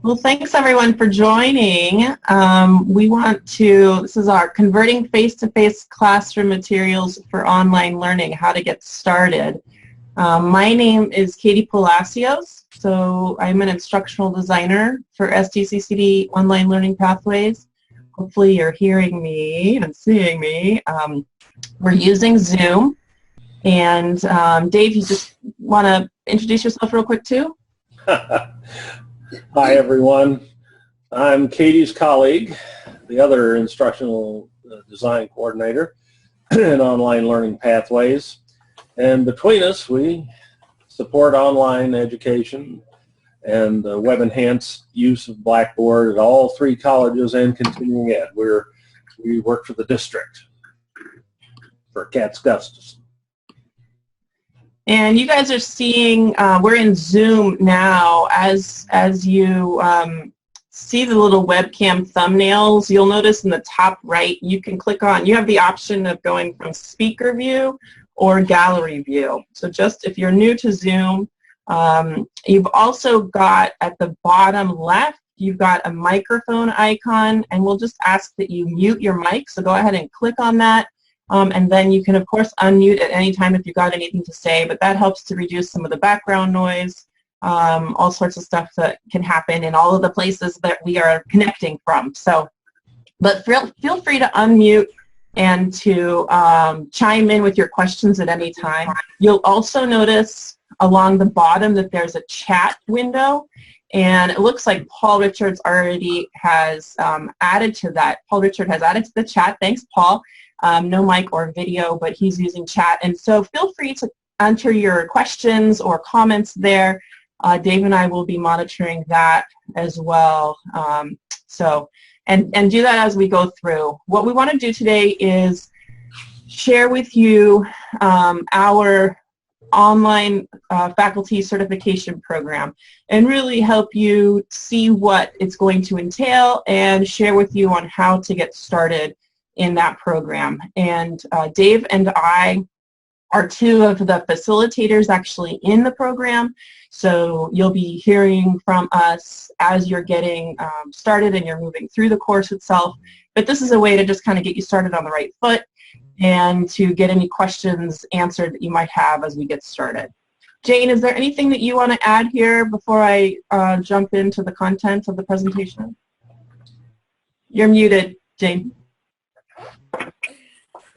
Well, thanks everyone for joining. This is our Converting Face-to-Face Classroom Materials for Online Learning, how to get started. My name is Katie Palacios, so I'm an instructional designer for SDCCD Online Learning Pathways. Hopefully you're hearing me and seeing me. We're using Zoom. And Dave, you just want to introduce yourself real quick too? Hi everyone, I'm Katie's colleague, the other instructional design coordinator in Online Learning Pathways, and between us we support online education and web-enhanced use of Blackboard at all three colleges and continuing ed. We work for the district for Cats Custis. And you guys are seeing, we're in Zoom now. As you see the little webcam thumbnails, you'll notice in the top right, you can click on, you have the option of going from speaker view or gallery view. So just if you're new to Zoom, you've also got at the bottom left, you've got a microphone icon, and we'll just ask that you mute your mic. So go ahead and click on that. And then you can, of course, unmute at any time if you've got anything to say, but that helps to reduce some of the background noise, all sorts of stuff that can happen in all of the places that we are connecting from. So, but feel free to unmute and to chime in with your questions at any time. You'll also notice along the bottom that there's a chat window, and it looks like Paul Richards already has added to that. Paul Richard has added to the chat. Thanks, Paul. No mic or video, but he's using chat. And so feel free to enter your questions or comments there. Dave and I will be monitoring that as well. And do that as we go through. What we want to do today is share with you our online faculty certification program and really help you see what it's going to entail and share with you on how to get started in that program. And Dave and I are two of the facilitators actually in the program, so you'll be hearing from us as you're getting started and you're moving through the course itself. But this is a way to just kind of get you started on the right foot and to get any questions answered that you might have as we get started. Jane, is there anything that you want to add here before I jump into the content of the presentation? You're muted, Jane.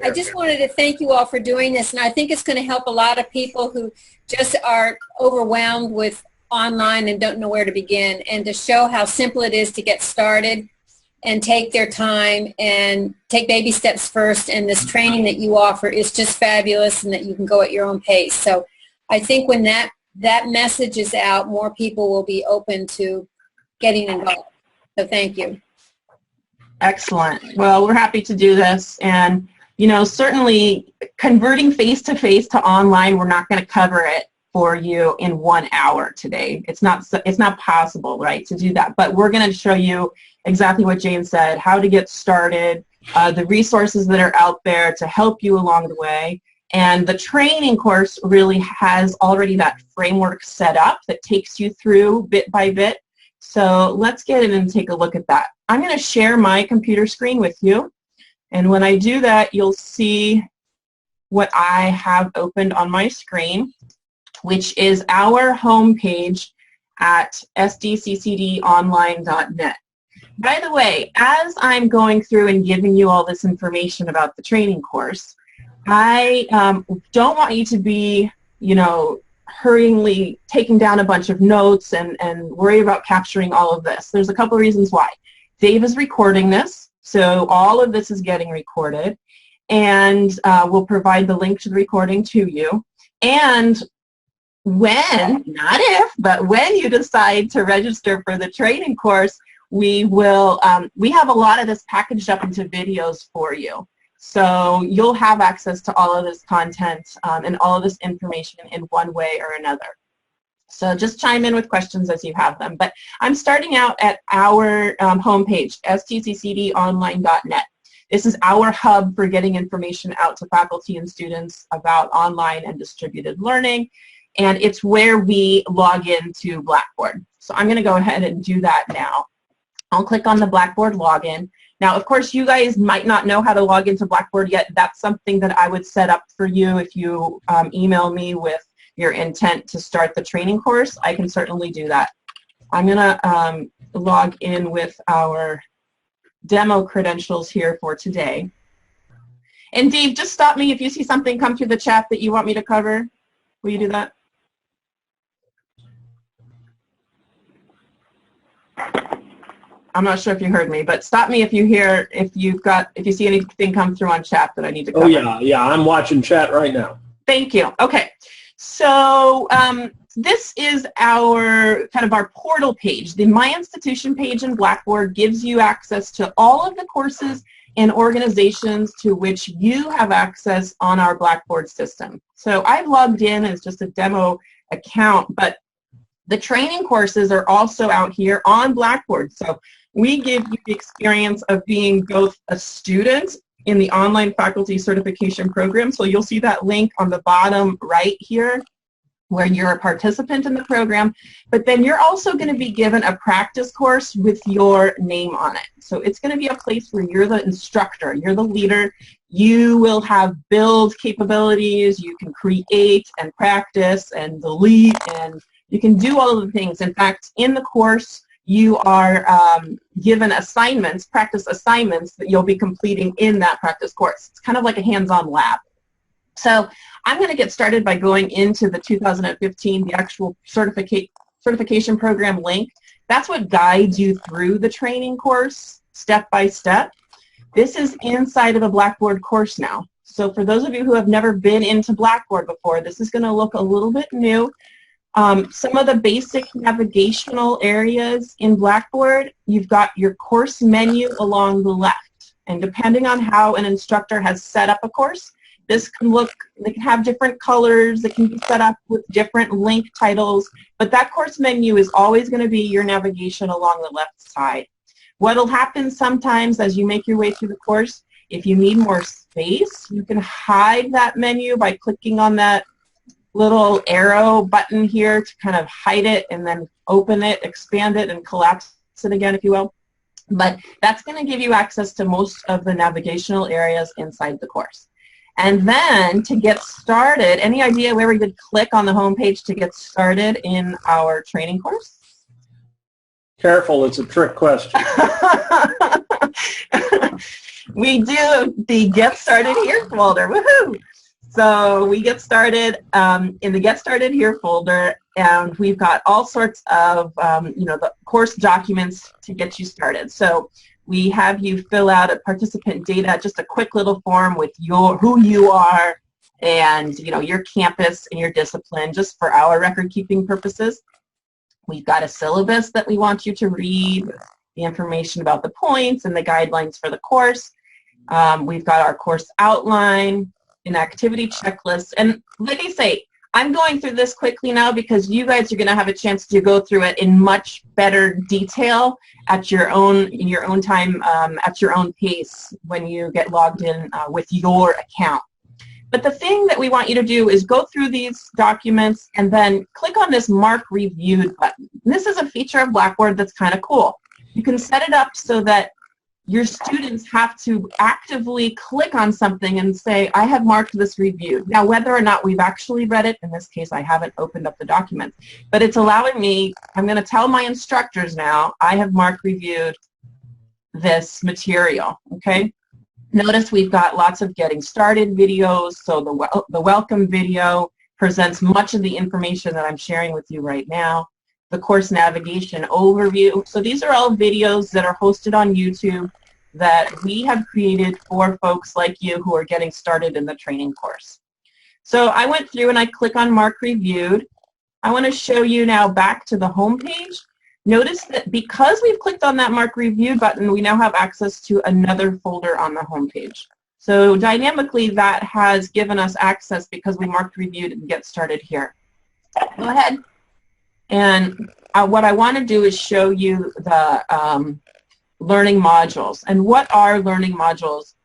I just wanted to thank you all for doing this, and I think it's going to help a lot of people who just are overwhelmed with online and don't know where to begin, and to show how simple it is to get started and take their time and take baby steps first. And this training that you offer is just fabulous, and that you can go at your own pace. So I think when that message is out, more people will be open to getting involved. So thank you. Excellent. Well, we're happy to do this, and you know, certainly converting face-to-face to online, we're not going to cover it for you in 1 hour today. It's not possible, right, to do that. But we're going to show you exactly what Jane said, how to get started, the resources that are out there to help you along the way. And the training course really has already that framework set up that takes you through bit by bit. So let's get in and take a look at that. I'm going to share my computer screen with you. And when I do that, you'll see what I have opened on my screen, which is our homepage at sdccdonline.net. By the way, as I'm going through and giving you all this information about the training course, I don't want you to be, you know, hurriedly taking down a bunch of notes and worry about capturing all of this. There's a couple reasons why. Dave is recording this. So all of this is getting recorded, and we'll provide the link to the recording to you. And when, not if, but when you decide to register for the training course, we will, we have a lot of this packaged up into videos for you. So you'll have access to all of this content and all of this information in one way or another. So just chime in with questions as you have them. But I'm starting out at our homepage, sdccdonline.net. This is our hub for getting information out to faculty and students about online and distributed learning. And it's where we log into Blackboard. So I'm going to go ahead and do that now. I'll click on the Blackboard login. Now, of course, you guys might not know how to log into Blackboard yet. That's something that I would set up for you if you email me with your intent to start the training course. I can certainly do that. I'm going to log in with our demo credentials here for today. And Dave, just stop me if you see something come through the chat that you want me to cover. Will you do that? I'm not sure if you heard me, but stop me if you hear, if you see anything come through on chat that I need to cover. Oh yeah, I'm watching chat right now. Thank you. Okay, so this is our portal page. The My Institution page in Blackboard gives you access to all of the courses and organizations to which you have access on our Blackboard system. So I've logged in as just a demo account, but the training courses are also out here on Blackboard. So we give you the experience of being both a student in the Online Faculty Certification Program. So you'll see that link on the bottom right here where you're a participant in the program, but then you're also going to be given a practice course with your name on it. So it's going to be a place where you're the instructor, you're the leader, you will have build capabilities, you can create and practice and delete, and you can do all of the things. In fact, in the course, you are given assignments, practice assignments that you'll be completing in that practice course. It's kind of like a hands-on lab. So I'm going to get started by going into the 2015, the actual certification program link. That's what guides you through the training course step by step. This is inside of a Blackboard course now. So for those of you who have never been into Blackboard before, this is going to look a little bit new. Some of the basic navigational areas in Blackboard, you've got your course menu along the left. And depending on how an instructor has set up a course, this can look, they can have different colors, it can be set up with different link titles, but that course menu is always going to be your navigation along the left side. What will happen sometimes as you make your way through the course, if you need more space, you can hide that menu by clicking on that little arrow button here to kind of hide it and then open it, expand it, and collapse it again, if you will. But that's going to give you access to most of the navigational areas inside the course. And then to get started, any idea where we would click on the home page to get started in our training course? Careful, it's a trick question. We do the Get Started Here folder. Woohoo! So we get started in the Get Started Here folder, and we've got all sorts of the course documents to get you started. So we have you fill out a participant data, just a quick little form with who you are and your campus and your discipline, just for our record-keeping purposes. We've got a syllabus that we want you to read, the information about the points and the guidelines for the course. We've got our course outline, an activity checklist, and like I say, I'm going through this quickly now because you guys are going to have a chance to go through it in much better detail at your own time, at your own pace when you get logged in with your account. But the thing that we want you to do is go through these documents and then click on this Mark Reviewed button. And this is a feature of Blackboard that's kind of cool. You can set it up so that your students have to actively click on something and say, I have marked this reviewed. Now, whether or not we've actually read it, in this case, I haven't opened up the document, but it's allowing me, I'm going to tell my instructors now, I have marked reviewed this material, okay? Notice we've got lots of getting started videos, so the welcome video presents much of the information that I'm sharing with you right now. The course navigation overview. So these are all videos that are hosted on YouTube that we have created for folks like you who are getting started in the training course. So I went through and I click on Mark Reviewed. I want to show you now back to the home page. Notice that because we've clicked on that Mark Reviewed button, we now have access to another folder on the home page. So dynamically that has given us access because we marked Reviewed and Get Started Here. Go ahead. And what I want to do is show you the learning modules. And what are learning modules?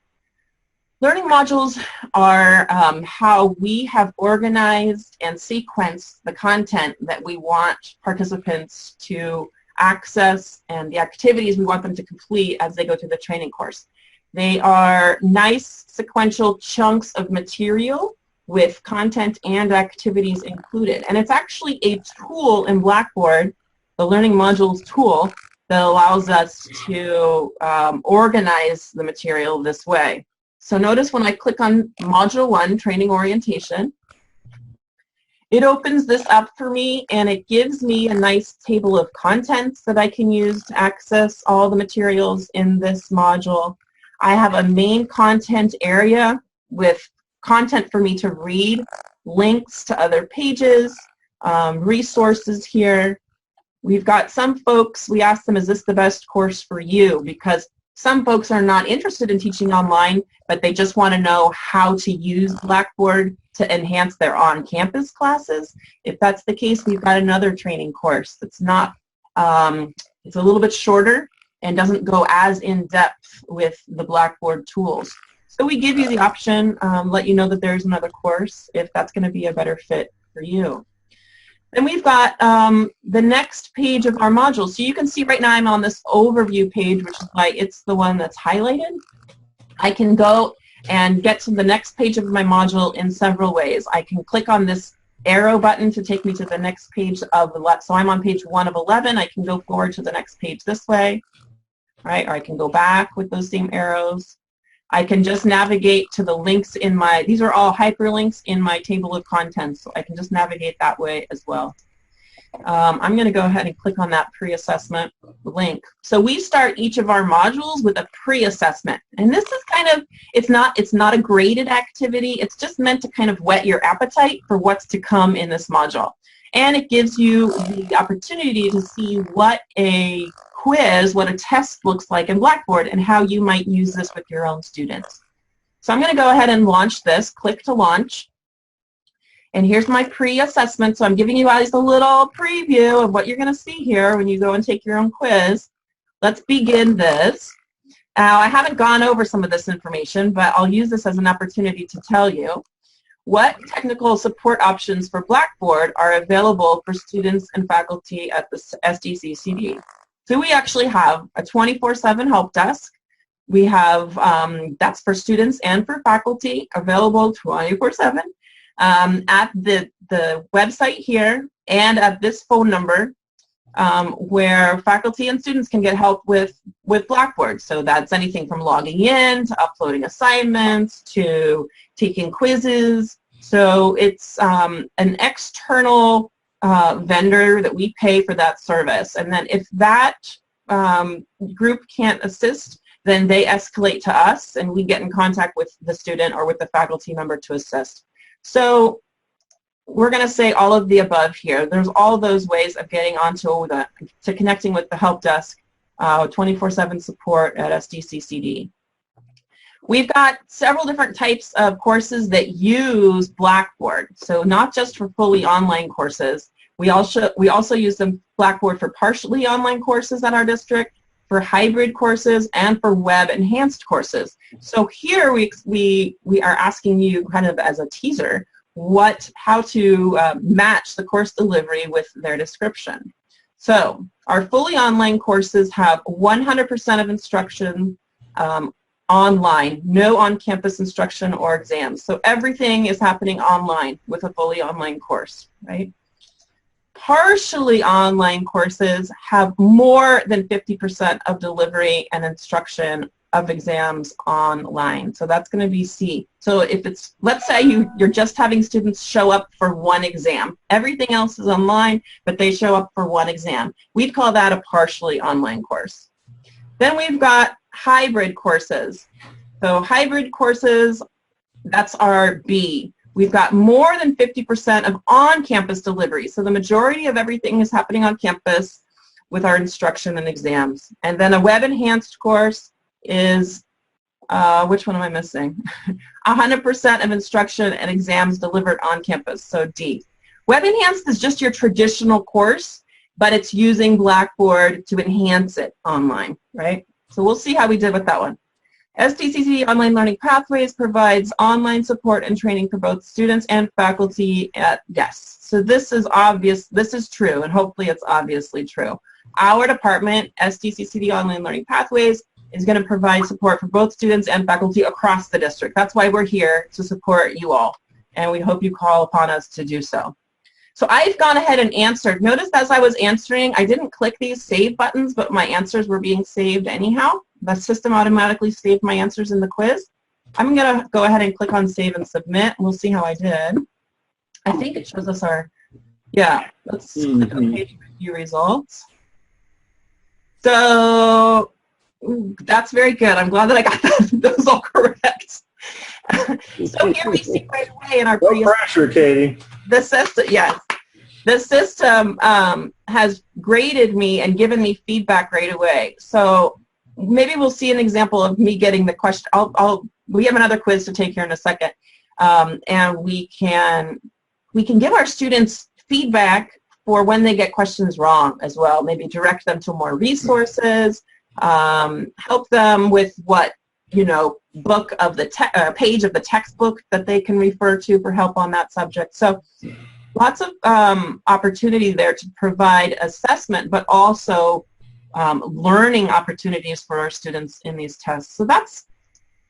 Learning modules are how we have organized and sequenced the content that we want participants to access and the activities we want them to complete as they go through the training course. They are nice sequential chunks of material with content and activities included. And it's actually a tool in Blackboard, the Learning Modules tool, that allows us to organize the material this way. So notice when I click on Module 1, Training Orientation, it opens this up for me and it gives me a nice table of contents that I can use to access all the materials in this module. I have a main content area with content for me to read, links to other pages, resources here. We've got some folks, we ask them, is this the best course for you? Because some folks are not interested in teaching online, but they just want to know how to use Blackboard to enhance their on-campus classes. If that's the case, we've got another training course that's not, it's a little bit shorter and doesn't go as in-depth with the Blackboard tools. So we give you the option, let you know that there's another course if that's going to be a better fit for you. Then we've got the next page of our module. So you can see right now I'm on this overview page, which is why it's the one that's highlighted. I can go and get to the next page of my module in several ways. I can click on this arrow button to take me to the next page of the, so I'm on page 1 of 11. I can go forward to the next page this way, right? Or I can go back with those same arrows. I can just navigate to the links in my, these are all hyperlinks in my table of contents, so I can just navigate that way as well. I'm going to go ahead and click on that pre-assessment link. So we start each of our modules with a pre-assessment, and this is kind of, it's not a graded activity, it's just meant to kind of whet your appetite for what's to come in this module. And it gives you the opportunity to see what a quiz, what a test looks like in Blackboard and how you might use this with your own students. So I'm going to go ahead and launch this, click to launch. And here's my pre-assessment. So I'm giving you guys a little preview of what you're going to see here when you go and take your own quiz. Let's begin this. Now, I haven't gone over some of this information, but I'll use this as an opportunity to tell you what technical support options for Blackboard are available for students and faculty at the SDCCD. So we actually have a 24/7 help desk. We have, that's for students and for faculty, available 24/7 at the website here and at this phone number where faculty and students can get help with Blackboard. So that's anything from logging in to uploading assignments to taking quizzes. So it's an external vendor that we pay for that service. And then if that group can't assist, then they escalate to us and we get in contact with the student or with the faculty member to assist. So we're going to say all of the above here. There's all those ways of getting onto to connecting with the help desk, 24/7 support at SDCCD. We've got several different types of courses that use Blackboard. So not just for fully online courses. We also use Blackboard for partially online courses at our district, for hybrid courses, and for web enhanced courses. So here we are asking you kind of as a teaser how to match the course delivery with their description. So our fully online courses have 100% of instruction online, no on-campus instruction or exams. So everything is happening online with a fully online course, right? Partially online courses have more than 50% of delivery and instruction of exams online. So that's going to be C. So if it's, let's say you're just having students show up for one exam. Everything else is online, but they show up for one exam. We'd call that a partially online course. Then we've got hybrid courses. So hybrid courses, that's our B. We've got more than 50% of on-campus delivery. So the majority of everything is happening on campus with our instruction and exams. And then a web-enhanced course is, which one am I missing? 100% of instruction and exams delivered on campus, so D. Web-enhanced is just your traditional course, but it's using Blackboard to enhance it online, right? So we'll see how we did with that one. SDCC Online Learning Pathways provides online support and training for both students and faculty at, yes. So this is obvious, this is true, and hopefully it's obviously true. Our department, SDCC Online Learning Pathways, is going to provide support for both students and faculty across the district. That's why we're here, to support you all, and we hope you call upon us to do so. So I've gone ahead and answered. Notice as I was answering, I didn't click these save buttons, but my answers were being saved anyhow. The system automatically saved my answers in the quiz. I'm going to go ahead and click on Save and Submit. We'll see how I did. I think it shows us our, yeah, let's click on page review results. So that's very good. I'm glad that I got those all correct. So here we see right away in our no pressure, Katie. The system, yes. The system has graded me and given me feedback right away. So maybe we'll see an example of me getting the question. We have another quiz to take here in a second, and we can give our students feedback for when they get questions wrong as well. Maybe direct them to more resources, help them with what, you know, book of the page of the textbook that they can refer to for help on that subject. So lots of opportunity there to provide assessment, but also learning opportunities for our students in these tests. So that's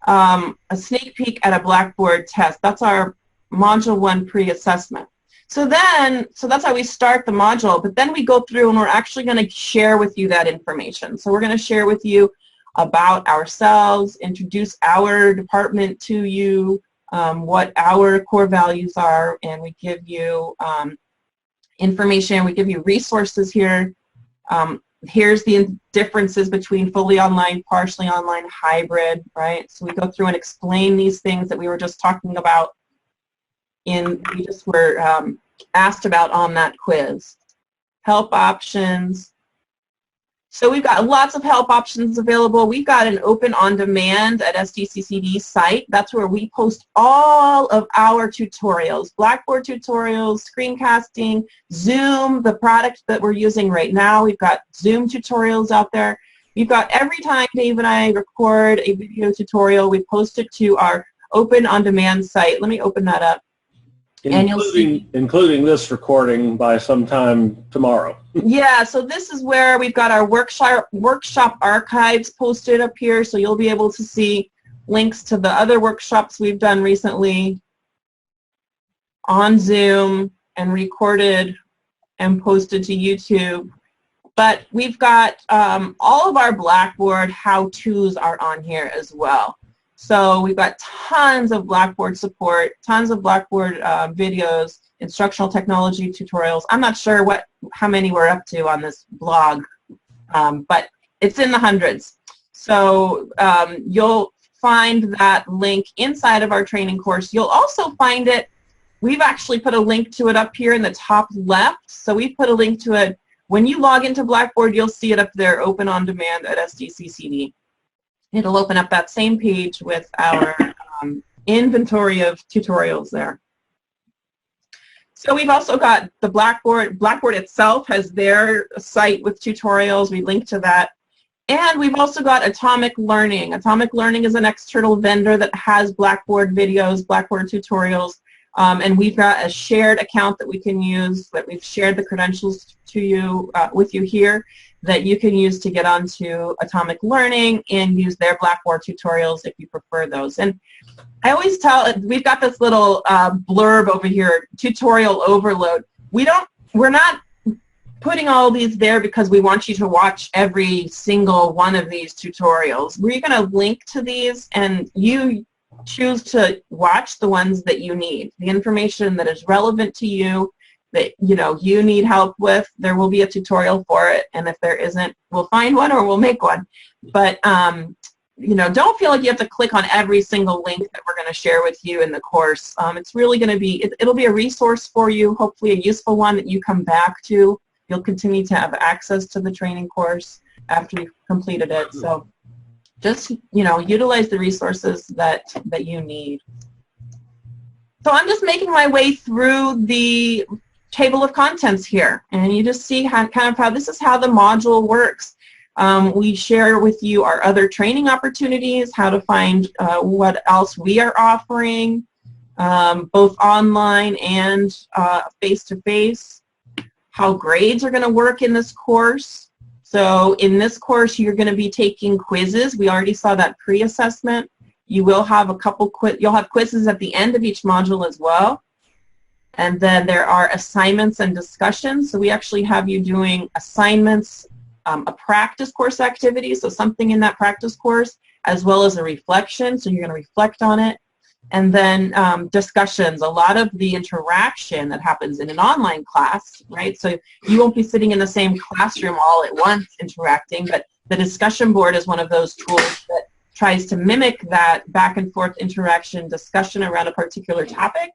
a sneak peek at a Blackboard test. That's our Module 1 pre-assessment. So that's how we start the module, but then we go through and we're actually going to share with you that information. So we're going to share with you about ourselves, introduce our department to you, what our core values are, and we give you information, we give you resources here. Here's the differences between fully online, partially online, hybrid, right? So we go through and explain these things that we were just talking about we just were asked about on that quiz. Help options. So we've got lots of help options available. We've got an open on demand at SDCCD site. That's where we post all of our tutorials, Blackboard tutorials, screencasting, Zoom, the product that we're using right now. We've got Zoom tutorials out there. We've got every time Dave and I record a video tutorial, we post it to our open on demand site. Let me open that up. Including this recording by sometime tomorrow. Yeah, so this is where we've got our workshop archives posted up here, so you'll be able to see links to the other workshops we've done recently on Zoom and recorded and posted to YouTube. But we've got all of our Blackboard how-tos are on here as well. So we've got tons of Blackboard support, tons of Blackboard videos, instructional technology tutorials. I'm not sure how many we're up to on this blog, but it's in the hundreds. So you'll find that link inside of our training course. You'll also find it, we've actually put a link to it up here in the top left. So we've put a link to it. When you log into Blackboard, you'll see it up there, open on demand at SDCCD. It'll open up that same page with our inventory of tutorials there. So we've also got the Blackboard. Blackboard itself has their site with tutorials. We link to that. And we've also got Atomic Learning. Atomic Learning is an external vendor that has Blackboard videos, Blackboard tutorials, and we've got a shared account that we can use, that we've shared the credentials to you with you here, that you can use to get onto Atomic Learning and use their Blackboard tutorials if you prefer those. And I always tell, we've got this little blurb over here, tutorial overload. We're not putting all these there because we want you to watch every single one of these tutorials. We're going to link to these, and you choose to watch the ones that you need, the information that is relevant to you, that you need help with. There will be a tutorial for it, and if there isn't, we'll find one or we'll make one. But don't feel like you have to click on every single link that we're going to share with you in the course. It's really going to be, it'll be a resource for you, hopefully a useful one that you come back to. You'll continue to have access to the training course after you've completed it. So just utilize the resources that you need. So I'm just making my way through the table of contents here, and you just see how this is how the module works. We share with you our other training opportunities, how to find what else we are offering, both online and face-to-face, how grades are going to work in this course. So in this course, you're going to be taking quizzes. We already saw that pre-assessment. You will have you'll have quizzes at the end of each module as well. And then there are assignments and discussions. So we actually have you doing assignments, a practice course activity, so something in that practice course, as well as a reflection. So you're going to reflect on it. And then discussions, a lot of the interaction that happens in an online class, right? So you won't be sitting in the same classroom all at once interacting, but the discussion board is one of those tools that tries to mimic that back and forth interaction discussion around a particular topic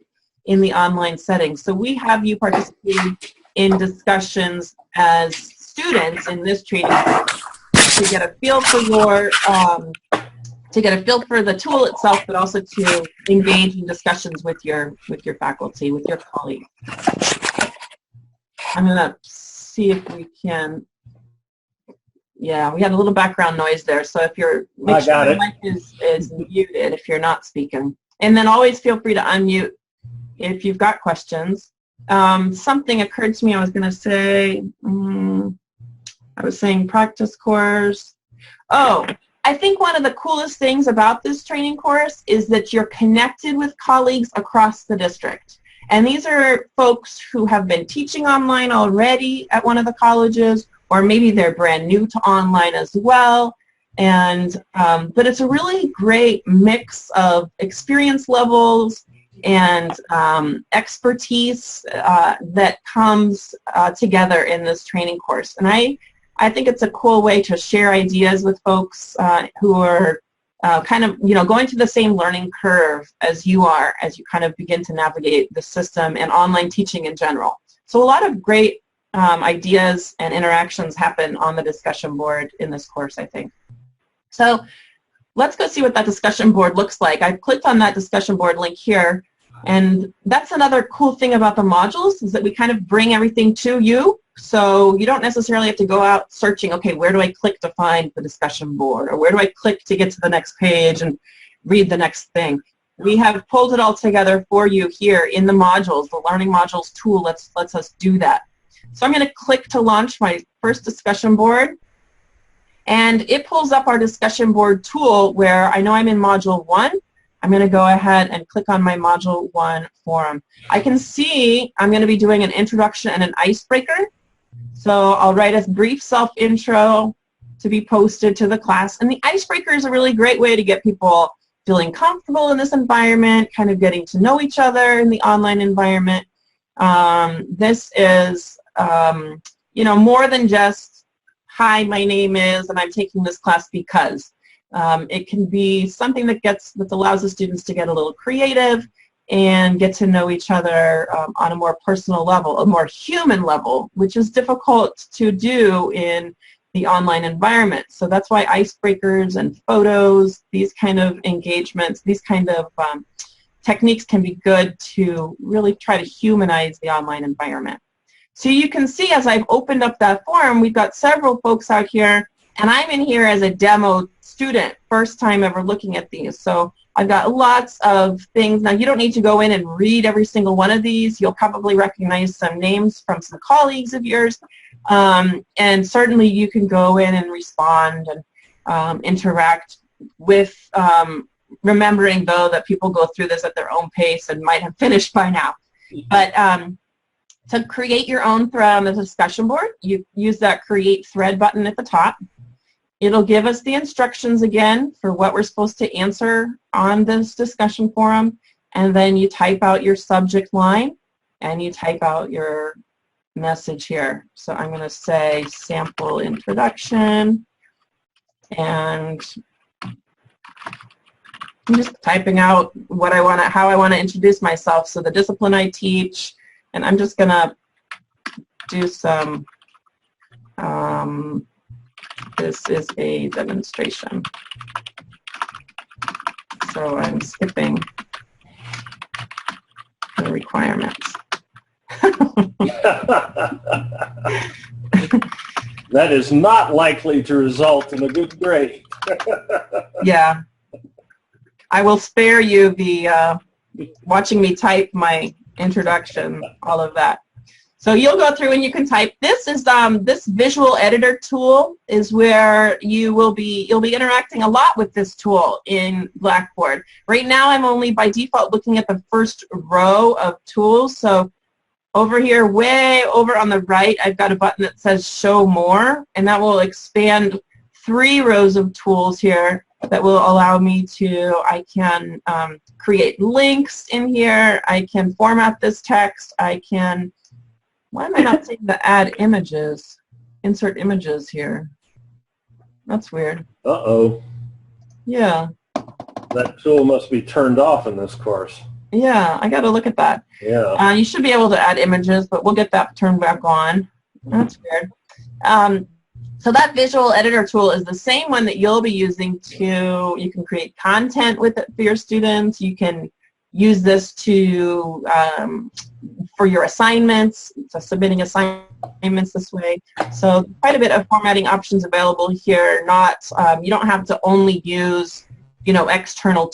in the online setting. So we have you participating in discussions as students in this training to get a feel for your the tool itself, but also to engage in discussions with your faculty, with your colleagues. I'm going to see if we can. Yeah, we had a little background noise there, so if you're make sure the mic is muted if you're not speaking, and then always feel free to unmute if you've got questions. Something occurred to me. I was going to say. I was saying practice course. Oh. I think one of the coolest things about this training course is that you're connected with colleagues across the district. And these are folks who have been teaching online already at one of the colleges, or maybe they're brand new to online as well. And but it's a really great mix of experience levels and expertise that comes together in this training course. And I think it's a cool way to share ideas with folks who are kind of, going through the same learning curve as you are, as you kind of begin to navigate the system and online teaching in general. So a lot of great ideas and interactions happen on the discussion board in this course, I think. So let's go see what that discussion board looks like. I've clicked on that discussion board link here, and that's another cool thing about the modules is that we kind of bring everything to you. So you don't necessarily have to go out searching, okay, where do I click to find the discussion board, or where do I click to get to the next page and read the next thing. We have pulled it all together for you here in the modules. The Learning Modules tool lets us do that. So I'm going to click to launch my first discussion board, and it pulls up our discussion board tool where I know I'm in Module 1. I'm going to go ahead and click on my Module 1 forum. I can see I'm going to be doing an introduction and an icebreaker. So I'll write a brief self-intro to be posted to the class. And the icebreaker is a really great way to get people feeling comfortable in this environment, kind of getting to know each other in the online environment. This is, more than just, hi, my name is, and I'm taking this class because. It can be something that allows the students to get a little creative and get to know each other on a more personal level, a more human level, which is difficult to do in the online environment. So that's why icebreakers and photos, these kind of engagements, these kind of techniques can be good to really try to humanize the online environment. So you can see as I've opened up that forum, we've got several folks out here, and I'm in here as a demo student, first time ever looking at these. So I've got lots of things. Now, you don't need to go in and read every single one of these. You'll probably recognize some names from some colleagues of yours. And certainly you can go in and respond and interact with, remembering, though, that people go through this at their own pace and might have finished by now. But to create your own thread on the discussion board, you use that Create Thread button at the top. It'll give us the instructions again for what we're supposed to answer on this discussion forum, and then you type out your subject line and you type out your message here. So I'm going to say sample introduction, and I'm just typing out what I want to, how I want to introduce myself. So the discipline I teach, and I'm just going to do some this is a demonstration. So I'm skipping the requirements. That is not likely to result in a good grade. Yeah. I will spare you the watching me type my introduction, all of that. So you'll go through and you can type. This is this visual editor tool is where you'll be interacting a lot with this tool in Blackboard. Right now I'm only by default looking at the first row of tools. So over here, way over on the right, I've got a button that says Show More, and that will expand 3 rows of tools here that will allow me to, I can create links in here, I can format this text, I can, why am I not seeing the add images, insert images here? That's weird. Uh-oh. Yeah. That tool must be turned off in this course. Yeah, I got to look at that. Yeah. You should be able to add images, but we'll get that turned back on. That's weird. So that visual editor tool is the same one that you'll be using to, you can create content with it for your students. You can use this to, for your assignments, so submitting assignments this way. So quite a bit of formatting options available here. Not, you don't have to only use, you know, external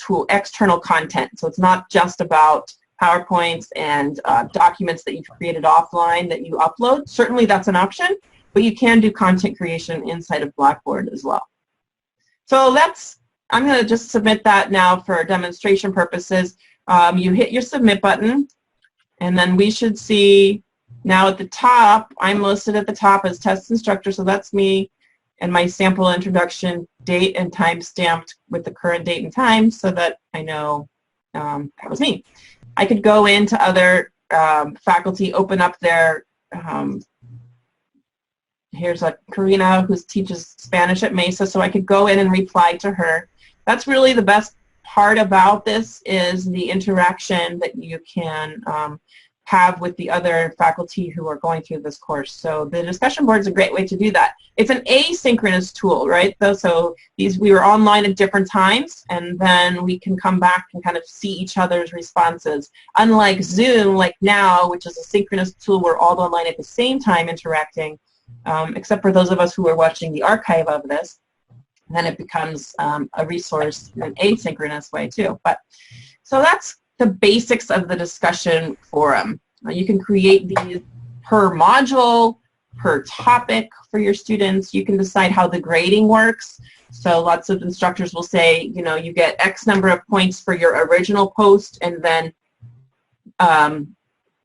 content. So it's not just about PowerPoints and documents that you've created offline that you upload. Certainly that's an option, but you can do content creation inside of Blackboard as well. So I'm going to just submit that now for demonstration purposes. You hit your submit button, and then we should see now at the top, I'm listed at the top as test instructor, so that's me, and my sample introduction date and time stamped with the current date and time so that I know that was me. I could go into other faculty, open up their, here's Karina who teaches Spanish at Mesa, so I could go in and reply to her. That's really the best part about this, is the interaction that you can have with the other faculty who are going through this course. So the discussion board is a great way to do that. It's an asynchronous tool, right? So we were online at different times, and then we can come back and kind of see each other's responses. Unlike Zoom, like now, which is a synchronous tool, we're all online at the same time interacting, except for those of us who are watching the archive of this. Then it becomes a resource in an asynchronous way too. But so that's the basics of the discussion forum. You can create these per module, per topic for your students. You can decide how the grading works. So lots of instructors will say, you know, you get X number of points for your original post, and then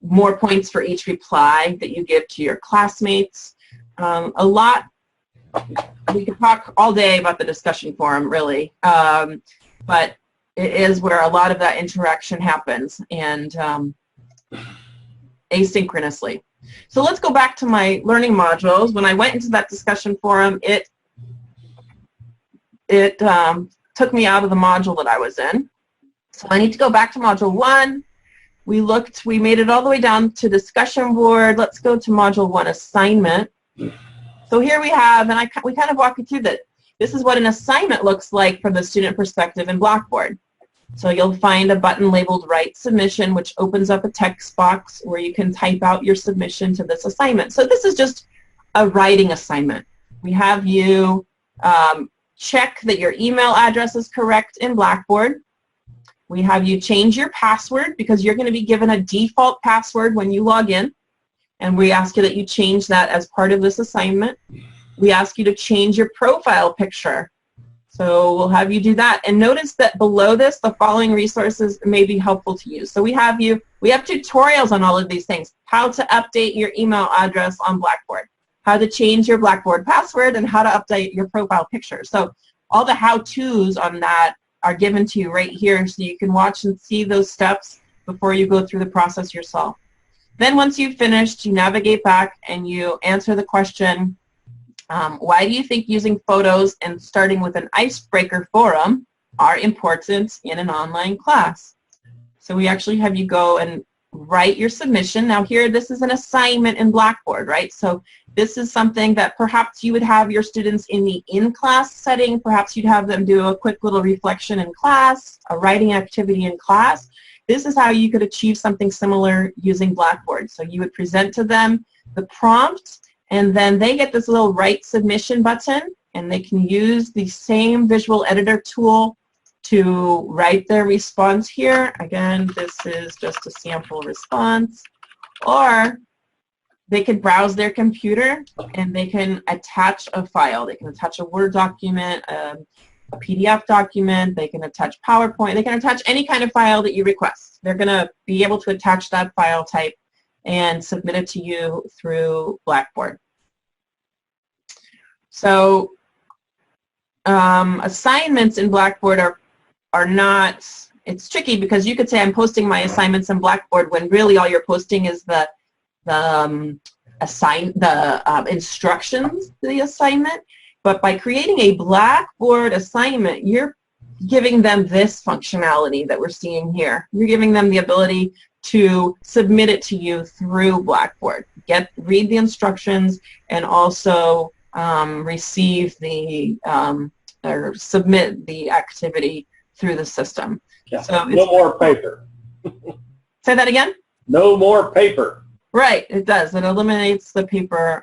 more points for each reply that you give to your classmates. We could talk all day about the discussion forum, really, but it is where a lot of that interaction happens, and asynchronously. So let's go back to my learning modules. When I went into that discussion forum, it took me out of the module that I was in. So I need to go back to module 1. We made it all the way down to discussion board. Let's go to module 1, assignment. So here we have, and we kind of walk you through that. This is what an assignment looks like from the student perspective in Blackboard. So you'll find a button labeled Write Submission, which opens up a text box where you can type out your submission to this assignment. So this is just a writing assignment. We have you check that your email address is correct in Blackboard. We have you change your password, because you're going to be given a default password when you log in. And we ask you that you change that as part of this assignment. We ask you to change your profile picture. So we'll have you do that. And notice that below this, the following resources may be helpful to you. So we have tutorials on all of these things. How to update your email address on Blackboard, how to change your Blackboard password, and how to update your profile picture. So all the how-tos on that are given to you right here, so you can watch and see those steps before you go through the process yourself. Then once you've finished, you navigate back and you answer the question, why do you think using photos and starting with an icebreaker forum are important in an online class? So we actually have you go and write your submission. Now here, this is an assignment in Blackboard, right? So this is something that perhaps you would have your students in the in-class setting. Perhaps you'd have them do a quick little reflection in class, a writing activity in class. This is how you could achieve something similar using Blackboard. So you would present to them the prompt, and then they get this little write submission button, and they can use the same visual editor tool to write their response here. Again, this is just a sample response. Or they could browse their computer and they can attach a file. They can attach a Word document, a PDF document, they can attach PowerPoint, they can attach any kind of file that you request. They're going to be able to attach that file type and submit it to you through Blackboard. So assignments in Blackboard are not, it's tricky because you could say I'm posting my assignments in Blackboard when really all you're posting is the instructions to the assignment. But by creating a Blackboard assignment, you're giving them this functionality that we're seeing here. You're giving them the ability to submit it to you through Blackboard. Read the instructions and also receive the or submit the activity through the system. Yeah. So no more paper. Say that again? No more paper. Right, it does. It eliminates the paper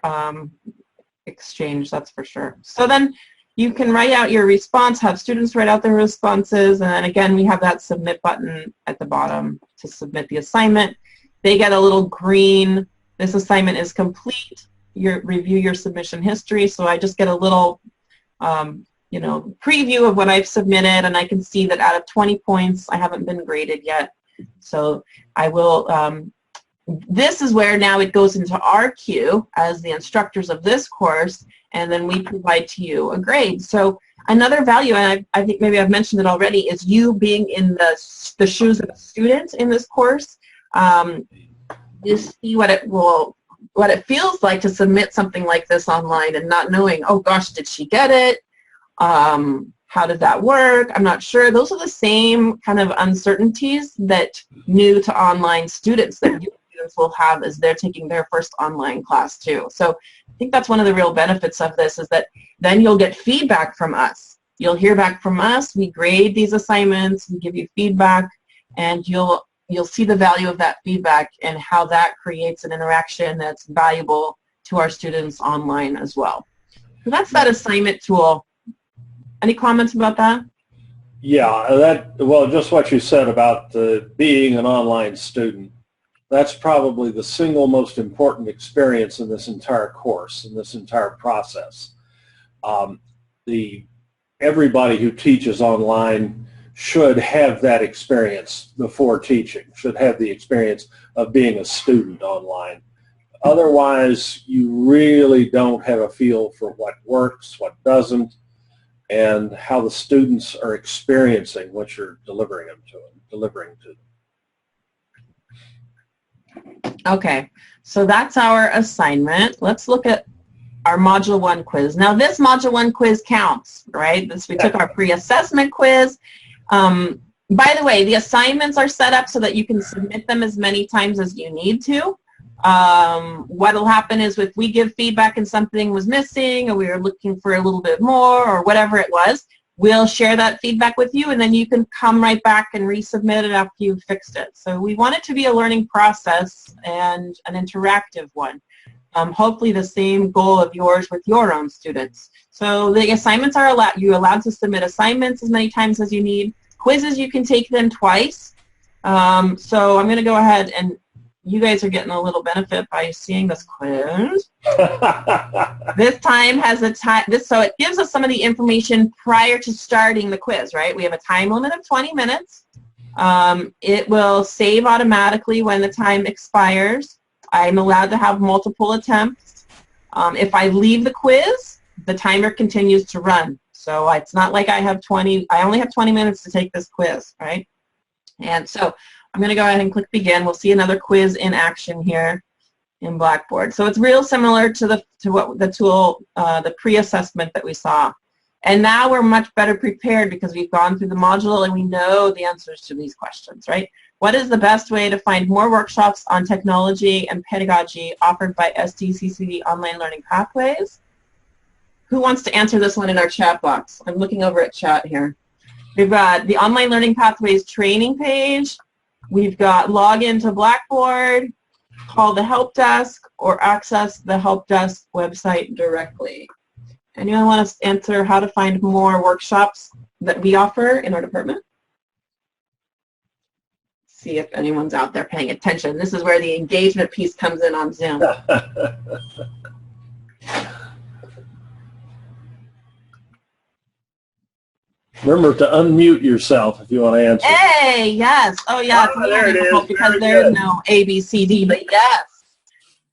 exchange, that's for sure. So then you can write out your response, have students write out their responses, and then again we have that submit button at the bottom to submit the assignment. They get a little green, this assignment is complete, review your submission history, so I just get a little preview of what I've submitted, and I can see that out of 20 points I haven't been graded yet. So I will, this is where now it goes into our queue as the instructors of this course, and then we provide to you a grade. So another value, and I think maybe I've mentioned it already, is you being in the shoes of a student in this course. You see what it feels like to submit something like this online and not knowing, oh gosh, did she get it? How did that work? I'm not sure. Those are the same kind of uncertainties that new to online students that new students will have as they're taking their first online class too. So I think that's one of the real benefits of this, is that then you'll get feedback from us. You'll hear back from us. We grade these assignments. We give you feedback, and you'll see the value of that feedback and how that creates an interaction that's valuable to our students online as well. So that's that assignment tool. Any comments about that? Yeah, well, just what you said about being an online student, that's probably the single most important experience in this entire course, in this entire process. Everybody who teaches online should have that experience before teaching, should have the experience of being a student online. Otherwise, you really don't have a feel for what works, what doesn't, and how the students are experiencing what you're delivering to them. Okay, so that's our assignment. Let's look at our Module 1 quiz. Now this Module 1 quiz counts, right? We took our pre-assessment quiz. By the way, the assignments are set up so that you can submit them as many times as you need to. What will happen is if we give feedback and something was missing, or we were looking for a little bit more, or whatever it was, we'll share that feedback with you, and then you can come right back and resubmit it after you've fixed it. So we want it to be a learning process and an interactive one. Hopefully the same goal of yours with your own students. So the assignments are you're allowed to submit assignments as many times as you need. Quizzes, you can take them twice. So I'm going to go ahead, and you guys are getting a little benefit by seeing this quiz. This time has a time, so it gives us some of the information prior to starting the quiz, right? We have a time limit of 20 minutes. It will save automatically when the time expires. I'm allowed to have multiple attempts. If I leave the quiz, the timer continues to run. So it's not like I only have 20 minutes to take this quiz, right? And so I'm going to go ahead and click begin. We'll see another quiz in action here in Blackboard. So it's real similar to the tool, the pre-assessment that we saw. And now we're much better prepared because we've gone through the module and we know the answers to these questions, right? What is the best way to find more workshops on technology and pedagogy offered by SDCC Online Learning Pathways? Who wants to answer this one in our chat box? I'm looking over at chat here. We've got the Online Learning Pathways training page. We've got login to Blackboard. call the help desk, or access the help desk website directly. Anyone want to answer how to find more workshops that we offer in our department? See if anyone's out there paying attention. This is where the engagement piece comes in on Zoom. Remember to unmute yourself if you want to answer. Hey, yes. Oh, yeah. Oh, there it is. Because there's no A, B, C, D, but yes.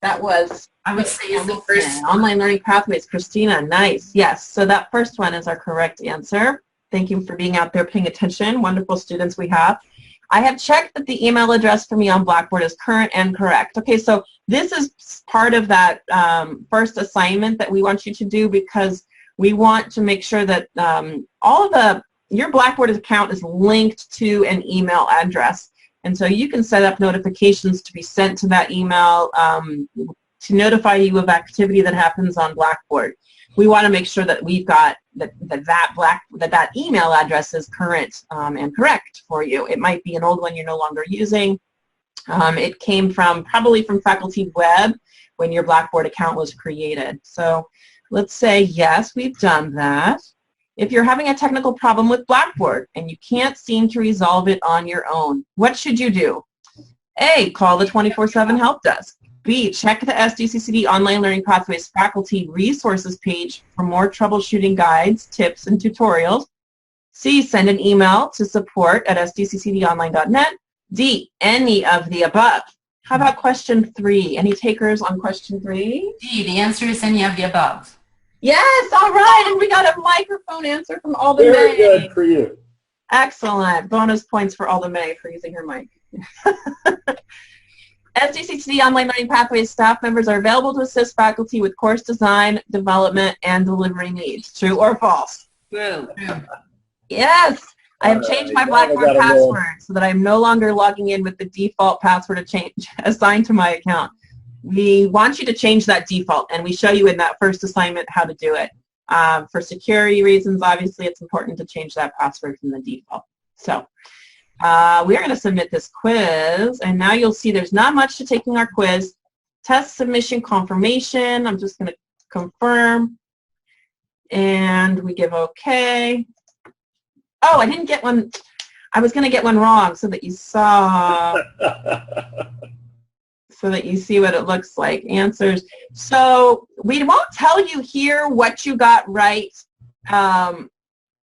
That was, I would say, is the first. Online Learning Pathways. Christina, nice. Yes. So that first one is our correct answer. Thank you for being out there paying attention. Wonderful students we have. I have checked that the email address for me on Blackboard is current and correct. Okay, so this is part of that first assignment that we want you to do, because we want to make sure that your Blackboard account is linked to an email address. And so you can set up notifications to be sent to that email to notify you of activity that happens on Blackboard. We want to make sure that we've got that email address is current and correct for you. It might be an old one you're no longer using. It came probably from Faculty Web when your Blackboard account was created. So let's say yes, we've done that. If you're having a technical problem with Blackboard and you can't seem to resolve it on your own, what should you do? A, call the 24/7 help desk. B, check the SDCCD Online Learning Pathways faculty resources page for more troubleshooting guides, tips, and tutorials. C, send an email to support@sdccdonline.net. D, any of the above. How about question 3? Any takers on question 3? D, the answer is any of the above. Yes, all right, and we got a microphone answer from Alda May. Very good for you. Excellent. Bonus points for Alda May for using her mic. SDCCD Online Learning Pathways staff members are available to assist faculty with course design, development, and delivery needs. True or false? True. Yes. I have changed my Blackboard password so that I'm no longer logging in with the default password assigned to my account. We want you to change that default, and we show you in that first assignment how to do it. For security reasons, obviously, it's important to change that password from the default. So we are going to submit this quiz, and now you'll see there's not much to taking our quiz. Test submission confirmation. I'm just going to confirm, and we give OK. Oh, I didn't get one. I was going to get one wrong so that you saw. So that you see what it looks like. Answers. So we won't tell you here what you got right.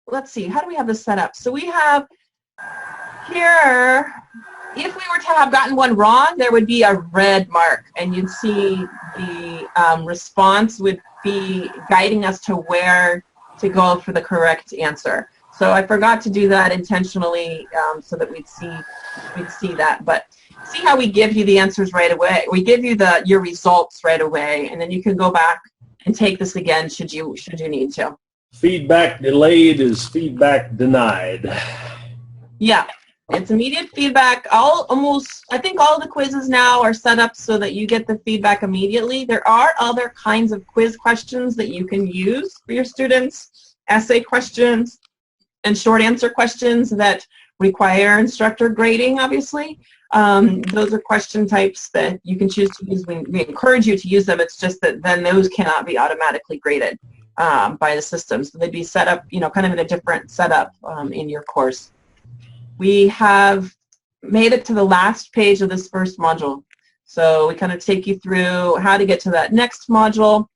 Let's see. How do we have this set up? So we have here, if we were to have gotten one wrong, there would be a red mark, and you'd see the response would be guiding us to where to go for the correct answer. So I forgot to do that intentionally so that we'd see that. But see how we give you the answers right away. We give you your results right away, and then you can go back and take this again should you need to. Feedback delayed is feedback denied. Yeah, it's immediate feedback. I think all the quizzes now are set up so that you get the feedback immediately. There are other kinds of quiz questions that you can use for your students, essay questions and short answer questions that require instructor grading, obviously. Those are question types that you can choose to use. We encourage you to use them. It's just that then those cannot be automatically graded by the system. So they'd be set up, kind of in a different setup in your course. We have made it to the last page of this first module. So we kind of take you through how to get to that next module,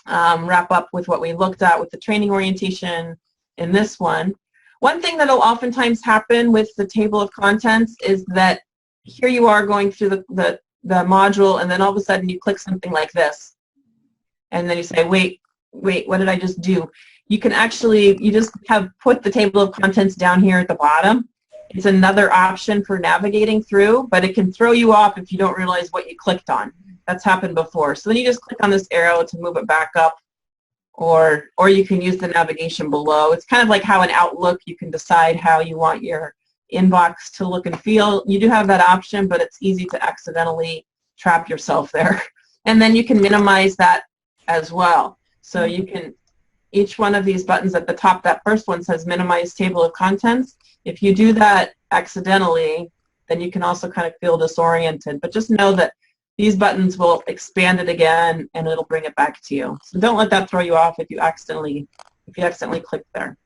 wrap up with what we looked at with the training orientation in this one. One thing that will oftentimes happen with the table of contents is that here you are going through the module, and then all of a sudden you click something like this. And then you say, wait, what did I just do? You can actually, you just have put the table of contents down here at the bottom. It's another option for navigating through, but it can throw you off if you don't realize what you clicked on. That's happened before. So then you just click on this arrow to move it back up, or you can use the navigation below. It's kind of like how in Outlook you can decide how you want your inbox to look and feel. You do have that option, but it's easy to accidentally trap yourself there. And then you can minimize that as well. So you can, each one of these buttons at the top, that first one says minimize table of contents. If you do that accidentally, then you can also kind of feel disoriented. But just know that these buttons will expand it again, and it'll bring it back to you. So don't let that throw you off if you accidentally click there.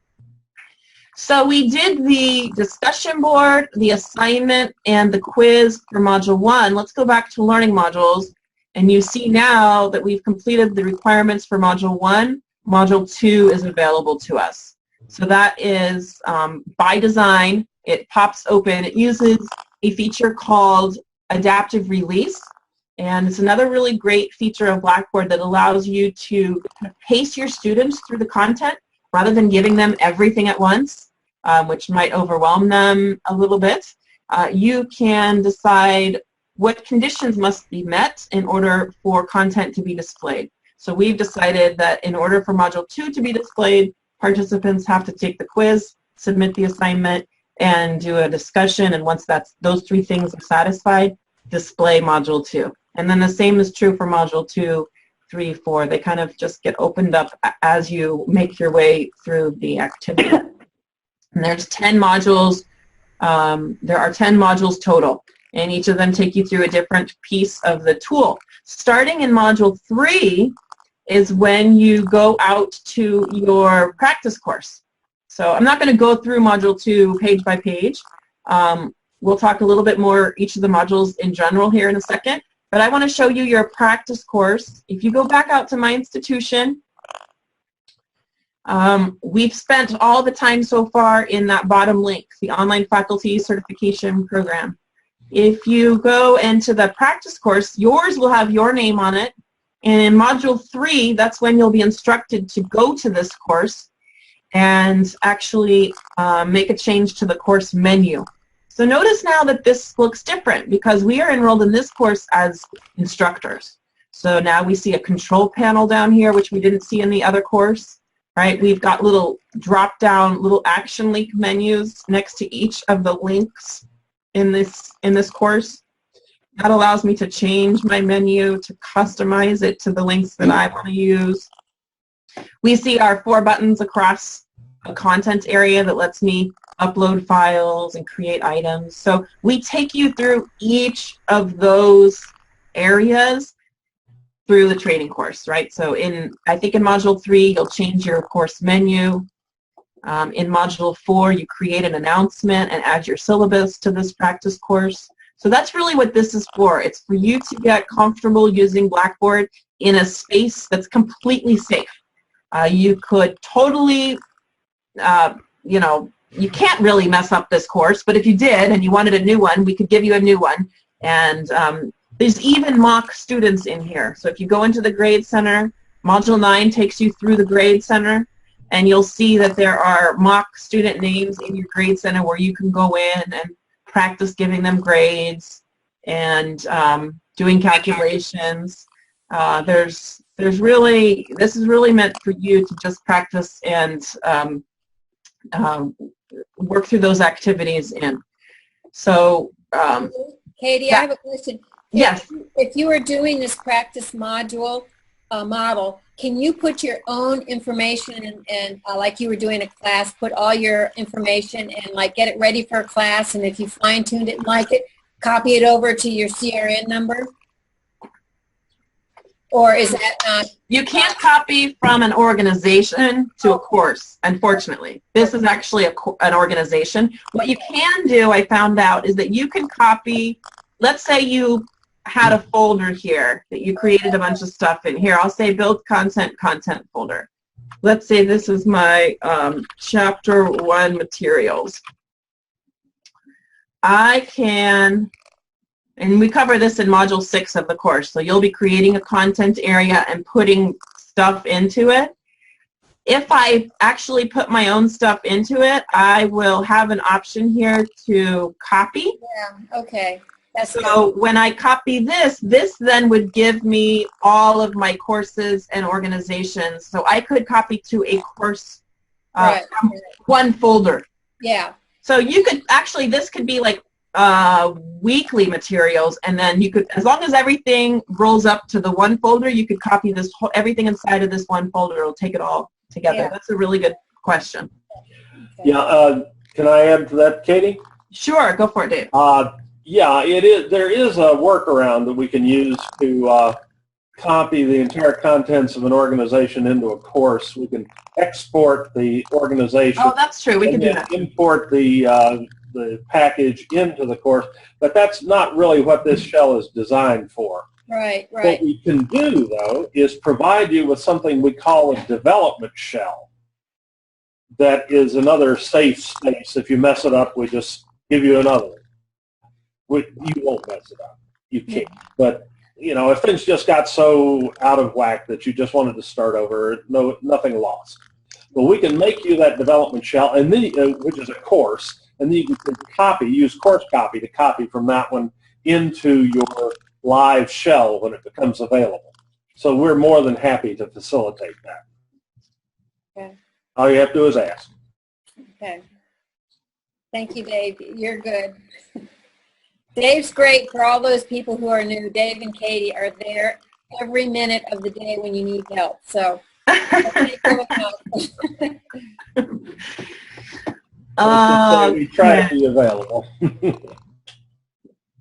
So we did the discussion board, the assignment, and the quiz for Module 1. Let's go back to learning modules. And you see now that we've completed the requirements for Module 1. Module 2 is available to us. So that is by design. It pops open. It uses a feature called Adaptive Release. And it's another really great feature of Blackboard that allows you to pace your students through the content rather than giving them everything at once, which might overwhelm them a little bit. You can decide what conditions must be met in order for content to be displayed. So we've decided that in order for Module 2 to be displayed, participants have to take the quiz, submit the assignment, and do a discussion. And once those 3 things are satisfied, display Module 2. And then the same is true for Module 2, 3, 4. They kind of just get opened up as you make your way through the activity. And there's 10 modules. There are 10 modules total, and each of them take you through a different piece of the tool. Starting in Module 3 is when you go out to your practice course. So I'm not going to go through Module 2 page by page. We'll talk a little bit more each of the modules in general here in a second. But I want to show you your practice course. If you go back out to my institution, we've spent all the time so far in that bottom link, the Online Faculty Certification Program. If you go into the practice course, yours will have your name on it. And in Module 3, that's when you'll be instructed to go to this course and actually make a change to the course menu. So notice now that this looks different because we are enrolled in this course as instructors. So now we see a control panel down here, which we didn't see in the other course, right? We've got little drop-down, little action link menus next to each of the links in this course. That allows me to change my menu, to customize it to the links that I want to use. We see our 4 buttons across a content area that lets me upload files and create items. So we take you through each of those areas through the training course, right? So I think in Module 3, you'll change your course menu. In Module 4, you create an announcement and add your syllabus to this practice course. So that's really what this is for. It's for you to get comfortable using Blackboard in a space that's completely safe. You could totally, you can't really mess up this course, but if you did and you wanted a new one, we could give you a new one. And there's even mock students in here. So if you go into the Grade Center, Module 9 takes you through the Grade Center, and you'll see that there are mock student names in your Grade Center where you can go in and practice giving them grades and doing calculations. This is really meant for you to just practice and work through those activities in. So, Katie, yeah. I have a question. Yes. If you are doing this practice model, can you put your own information and like you were doing a class, put all your information and like get it ready for a class, and if you fine-tuned it and like it, copy it over to your CRN number? Or is that not? You can't copy from an organization to a course, unfortunately. This is actually an organization. What you can do, I found out, is that you can copy, let's say you had a folder here that you created a bunch of stuff in here. I'll say build content folder. Let's say this is my chapter 1 materials. I can, and we cover this in Module 6 of the course, so you'll be creating a content area and putting stuff into it. If I actually put my own stuff into it, I will have an option here to copy. Yeah, okay. That's so when I copy this then would give me all of my courses and organizations. So I could copy to a course, right. One folder. Yeah. So you could actually, this could be like weekly materials, and then you could, as long as everything rolls up to the one folder, you could copy this whole, everything inside of this one folder. It'll take it all together. Yeah. That's a really good question. Okay. Yeah. Can I add to that, Katie? Sure. Go for it, Dave. Yeah, it is. There is a workaround that we can use to copy the entire contents of an organization into a course. We can export the organization. Oh, that's true. We can do that. Import the package into the course, but that's not really what this shell is designed for. Right, right. What we can do, though, is provide you with something we call a development shell. That is another safe space. If you mess it up, we just give you another one. You won't mess it up. You can't. But, you know, if things just got so out of whack that you just wanted to start over, nothing lost. But we can make you that development shell, and then which is a course, and then you can use course copy to copy from that one into your live shell when it becomes available. So we're more than happy to facilitate that. Okay. All you have to do is ask. Okay. Thank you, Dave. You're good. Dave's great for all those people who are new. Dave and Katie are there every minute of the day when you need help. So we try to be available.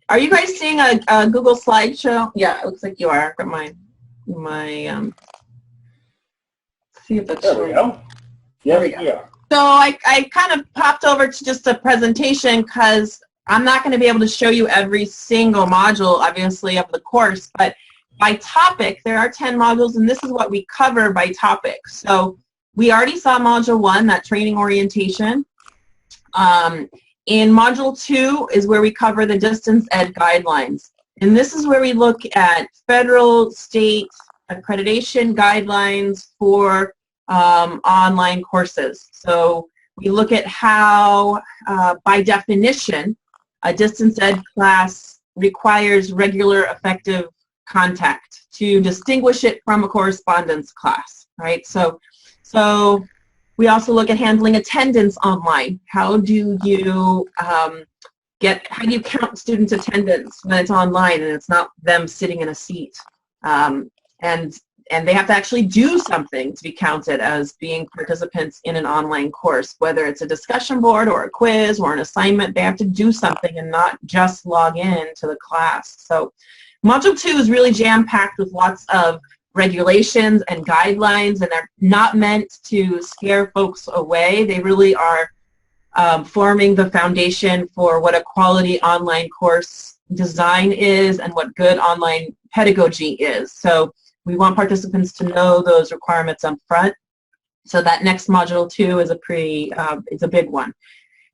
Are you guys seeing a Google Slideshow? Yeah, it looks like you are. I've got my see if it's there we go. Yes, we are. So I kind of popped over to just a presentation because I'm not going to be able to show you every single module, obviously, of the course, but by topic, there are 10 modules, and this is what we cover by topic. So we already saw Module 1, that training orientation. In Module 2 is where we cover the distance ed guidelines. And this is where we look at federal, state accreditation guidelines for online courses. So we look at how, by definition, a distance ed class requires regular effective contact to distinguish it from a correspondence class, right? So we also look at handling attendance online. How do you count students' attendance when it's online and it's not them sitting in a seat? And they have to actually do something to be counted as being participants in an online course, whether it's a discussion board or a quiz or an assignment. They have to do something and not just log in to the class. So Module 2 is really jam-packed with lots of regulations and guidelines, and they're not meant to scare folks away. They really are forming the foundation for what a quality online course design is and what good online pedagogy is. So we want participants to know those requirements up front. So that next Module 2 is a big one.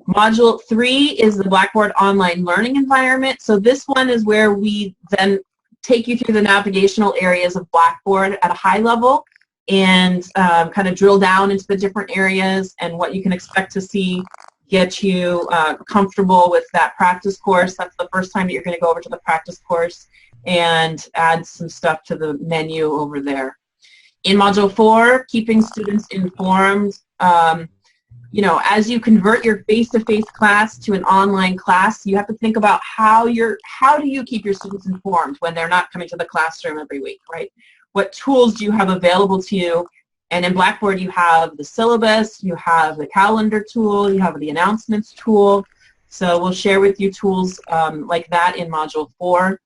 Module 3 is the Blackboard online learning environment. So this one is where we then take you through the navigational areas of Blackboard at a high level and kind of drill down into the different areas and what you can expect to see, get you comfortable with that practice course. That's the first time that you're going to go over to the practice course and add some stuff to the menu over there. In Module 4, keeping students informed. You know, as you convert your face-to-face class to an online class, you have to think about how do you keep your students informed when they're not coming to the classroom every week, right? What tools do you have available to you? And in Blackboard, you have the syllabus, you have the calendar tool, you have the announcements tool. So we'll share with you tools like that in Module 4.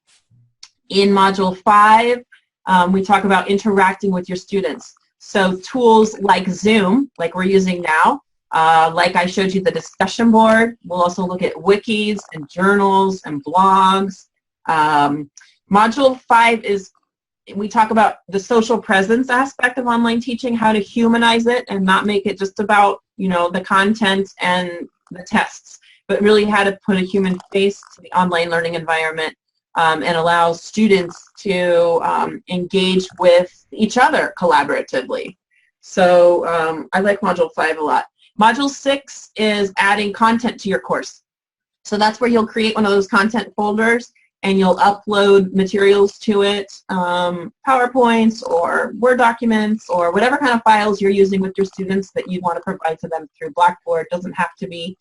In Module 5, we talk about interacting with your students. So tools like Zoom, like we're using now, like I showed you the discussion board. We'll also look at wikis and journals and blogs. Module 5 is, we talk about the social presence aspect of online teaching, how to humanize it and not make it just about, you know, the content and the tests, but really how to put a human face to the online learning environment and allow students to engage with each other collaboratively. So I like Module 5 a lot. Module 6 is adding content to your course. So that's where you'll create one of those content folders and you'll upload materials to it, PowerPoints or Word documents or whatever kind of files you're using with your students that you want to provide to them through Blackboard. It doesn't have to be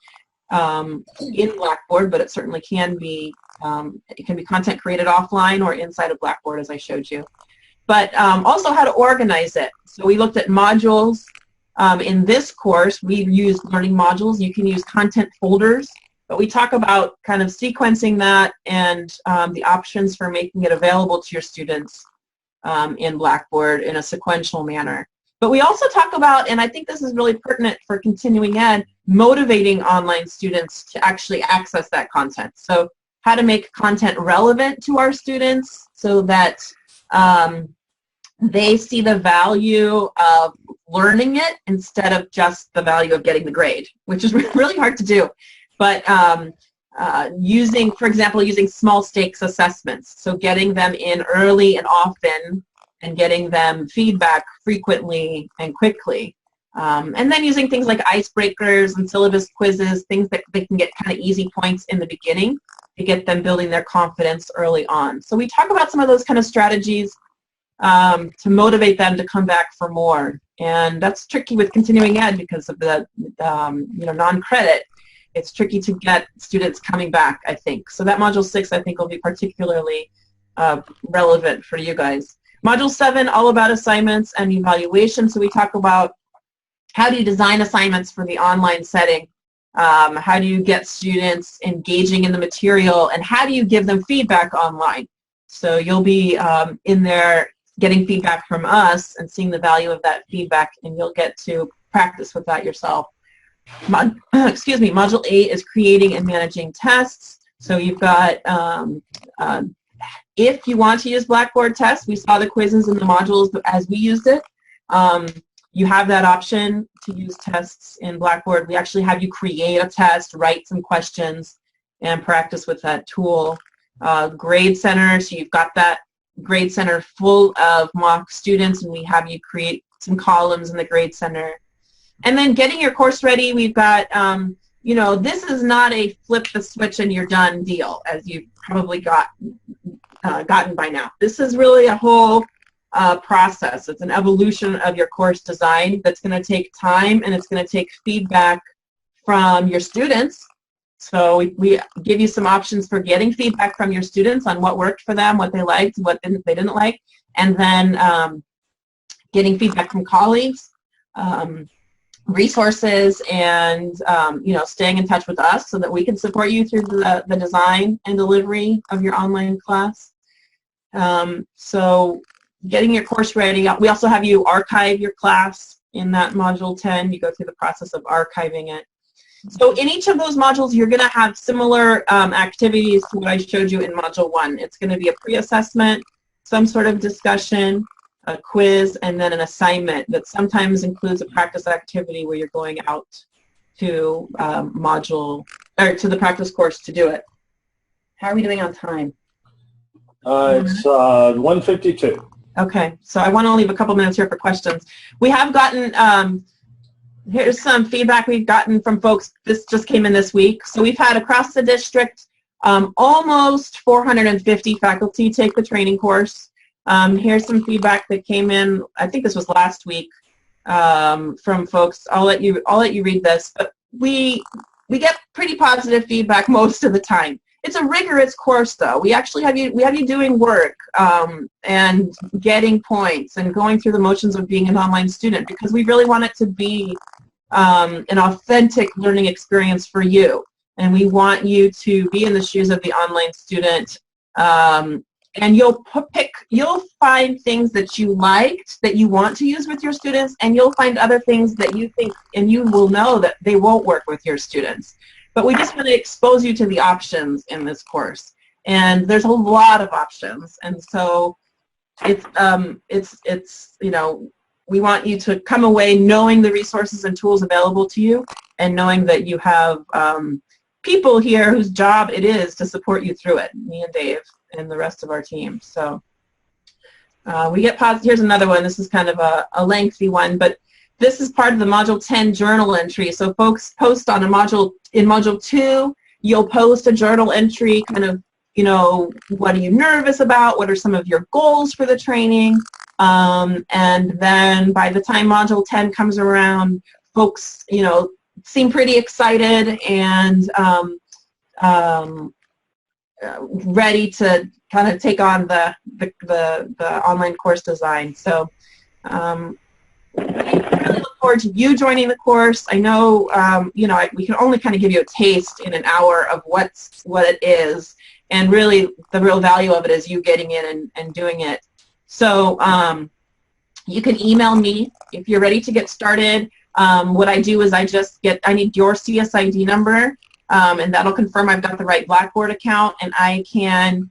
in Blackboard, but it certainly can be. It can be content created offline or inside of Blackboard, as I showed you. But also how to organize it. So we looked at modules. In this course, we've used learning modules. You can use content folders But we talk about kind of sequencing that and the options for making it available to your students in Blackboard in a sequential manner. But we also talk about, and I think this is really pertinent for continuing ed, motivating online students to actually access that content. So how to make content relevant to our students so that they see the value of learning it instead of just the value of getting the grade, which is really hard to do. But using, for example, using small stakes assessments, so getting them in early and often and getting them feedback frequently and quickly. And then using things like icebreakers and syllabus quizzes, things that they can get kind of easy points in the beginning to get them building their confidence early on. So we talk about some of those kind of strategies to motivate them to come back for more. And that's tricky with continuing ed because of the non-credit. It's tricky to get students coming back, I think. So that Module 6, I think, will be particularly relevant for you guys. Module 7, all about assignments and evaluation. So we talk about how do you design assignments for the online setting, how do you get students engaging in the material, and how do you give them feedback online. So you'll be in there getting feedback from us and seeing the value of that feedback, and you'll get to practice with that yourself. Module 8 is creating and managing tests. So you've got, if you want to use Blackboard Test, we saw the quizzes in the modules as we used it. You have that option to use tests in Blackboard. We actually have you create a test, write some questions, and practice with that tool. Grade Center, so you've got that Grade Center full of mock students, and we have you create some columns in the Grade Center. And then getting your course ready, we've got, this is not a flip the switch and you're done deal, as you've probably gotten by now. This is really a whole process. It's an evolution of your course design that's going to take time, and it's going to take feedback from your students. So we give you some options for getting feedback from your students on what worked for them, what they liked, what they didn't like, and then getting feedback from colleagues, resources, and staying in touch with us so that we can support you through the design and delivery of your online class. So getting your course ready. We also have you archive your class in that Module 10. You go through the process of archiving it. So in each of those modules, you're going to have similar activities to what I showed you in Module 1. It's going to be a pre-assessment, some sort of discussion, a quiz, and then an assignment that sometimes includes a practice activity where you're going out to to the practice course to do it. How are we doing on time? It's 1:52. Okay, so I want to leave a couple minutes here for questions. We have gotten, here's some feedback we've gotten from folks. This just came in this week. So we've had across the district almost 450 faculty take the training course. Here's some feedback that came in, I think this was last week, from folks. I'll let you read this, but we get pretty positive feedback most of the time. It's a rigorous course, though. We actually have you doing work and getting points and going through the motions of being an online student, because we really want it to be an authentic learning experience for you, and we want you to be in the shoes of the online student. And you'll find things that you liked that you want to use with your students, and you'll find other things that you think, and you will know that they won't work with your students. But we just want to expose you to the options in this course, and there's a lot of options, and so it's we want you to come away knowing the resources and tools available to you, and knowing that you have people here whose job it is to support you through it, me and Dave and the rest of our team. So we get positive. Here's another one. This is kind of a lengthy one, but this is part of the Module 10 journal entry. So folks post on in Module 2, you'll post a journal entry, kind of, what are you nervous about? What are some of your goals for the training? And then by the time Module 10 comes around, folks, seem pretty excited and ready to kind of take on the online course design. So I really look forward to you joining the course. I know, you know, we can only kind of give you a taste in an hour of what it is, and really the real value of it is you getting in and doing it. So you can email me if you're ready to get started. What I do is I need your CSID number, and that'll confirm I've got the right Blackboard account, and I can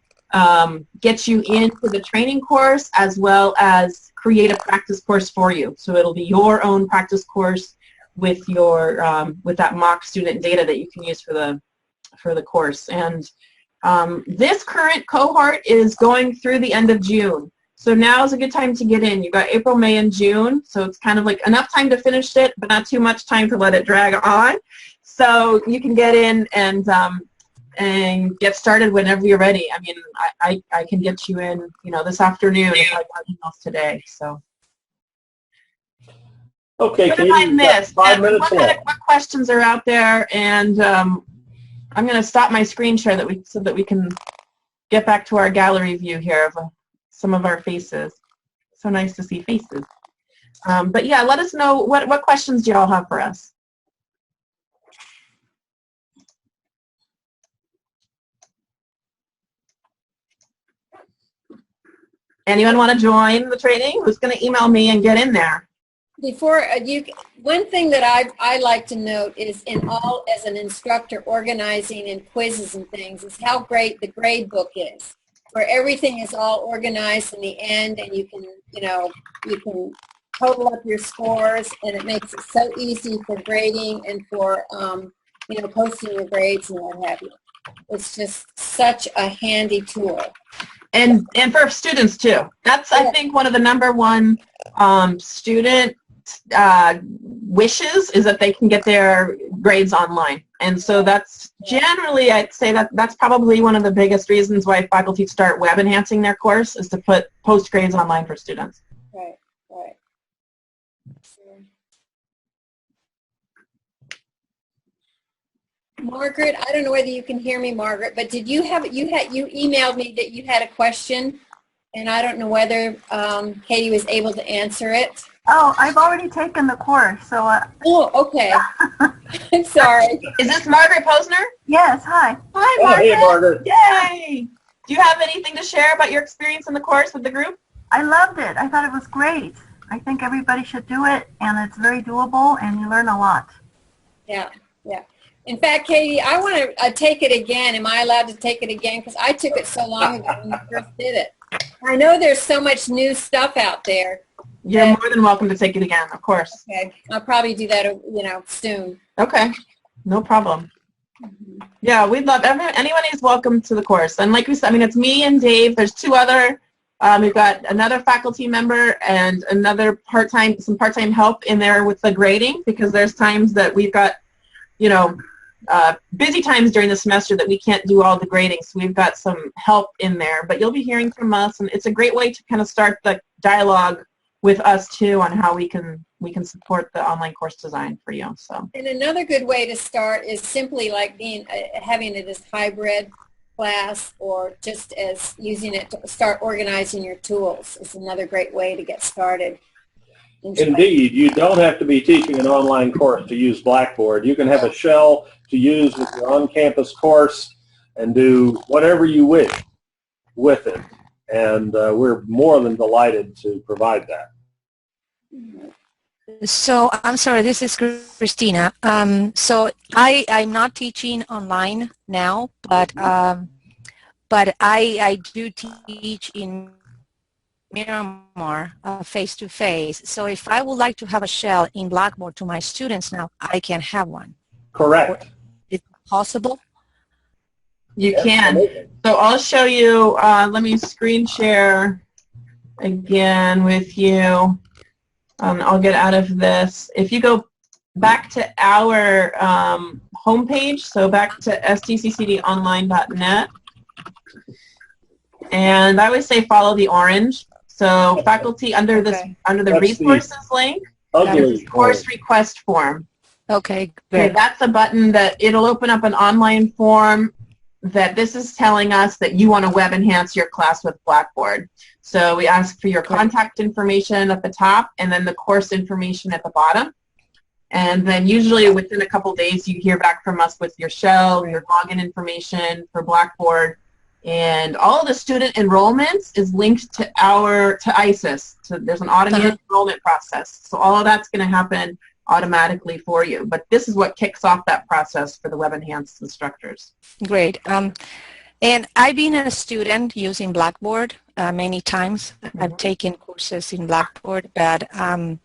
get you into the training course as well as create a practice course for you. So it'll be your own practice course with your with that mock student data that you can use for the course. And this current cohort is going through the end of June. So now is a good time to get in. You've got April, May, and June, so it's kind of like enough time to finish it, but not too much time to let it drag on. So you can get in and get started whenever you're ready. I mean, I can get you in, you know, this afternoon if I got emails today. So. Okay, What Katie, did I miss? Five minutes left. What questions are out there? And I'm going to stop my screen share so that we can get back to our gallery view here of some of our faces. So nice to see faces. But yeah, let us know what questions do you all have for us. Anyone want to join the training? Who's going to email me and get in there? Before one thing that I like to note is as an instructor organizing and quizzes and things is how great the grade book is, where everything is all organized in the end, and you can total up your scores, and it makes it so easy for grading and for posting your grades and what have you. It's just such a handy tool. And for students too. That's, I think, one of the #1 student wishes is that they can get their grades online. And so that's generally, I'd say that's probably one of the biggest reasons why faculty start web enhancing their course, is to post grades online for students. Right, right. Margaret, I don't know whether you can hear me, Margaret, but did you emailed me that you had a question, and I don't know whether Katie was able to answer it. Oh, I've already taken the course, so. Oh, okay. I'm sorry. Is this Margaret Posner? Yes, hi. Hi, Margaret. Hey, Margaret. Yay! Do you have anything to share about your experience in the course with the group? I loved it. I thought it was great. I think everybody should do it, and it's very doable, and you learn a lot. Yeah, yeah. In fact, Katie, I want to take it again. Am I allowed to take it again? Because I took it so long ago when you first did it. I know there's so much new stuff out there. You're more than welcome to take it again, of course. Okay, I'll probably do that, soon. Okay, no problem. Yeah, we'd love anyone is welcome to the course. And like we said, I mean, it's me and Dave. There's 2 other. We've got another faculty member and another some part-time help in there with the grading, because there's times that we've got, busy times during the semester that we can't do all the grading, so we've got some help in there. But you'll be hearing from us, and it's a great way to kind of start the dialogue with us too on how we can support the online course design for you. So. And another good way to start is simply like having it as hybrid class, or just as using it to start organizing your tools is another great way to get started. Indeed, you don't have to be teaching an online course to use Blackboard. You can have a shell to use with your on-campus course and do whatever you wish with it. And we're more than delighted to provide that. So I'm sorry, this is Christina. So I'm not teaching online now, but I do teach in Miramar face-to-face. So if I would like to have a shell in Blackboard to my students now, I can have one. Correct. Is it possible? You can. So I'll show you, let me screen share again with you. I'll get out of this. If you go back to our homepage, so back to stccdonline.net, and I always say follow the orange. So faculty under the resources link, there's a course request form. Okay, great. Okay, that's a button that it'll open up an online form that this is telling us that you want to web enhance your class with Blackboard. So we ask for your contact information at the top and then the course information at the bottom. And then usually within a couple days you hear back from us with your shell, your login information for Blackboard. And all of the student enrollments is linked to ISIS. So there's an automated enrollment process. So all of that's going to happen automatically for you. But this is what kicks off that process for the Web Enhanced instructors. Great. And I've been a student using Blackboard many times. I've taken courses in Blackboard, but I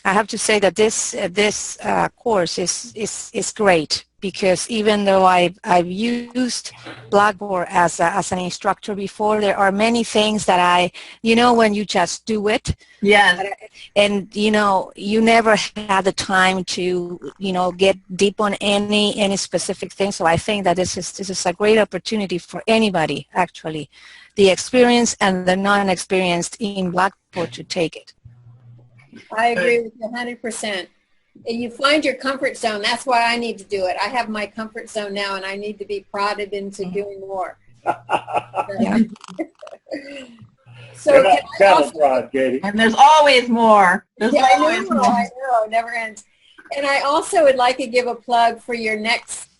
have to say that this course is great, because even though I've used Blackboard as an instructor before, there are many things that when you just do it, and you never had the time to get deep on any specific thing. So I think that this is a great opportunity for anybody, actually, the experienced and the non-experienced in Blackboard, to take it. I agree with you 100%. You find your comfort zone. That's why I need to do it. I have my comfort zone now, and I need to be prodded into doing more. So and there's always more. There's always more. I know, never ends. And I also would like to give a plug for your next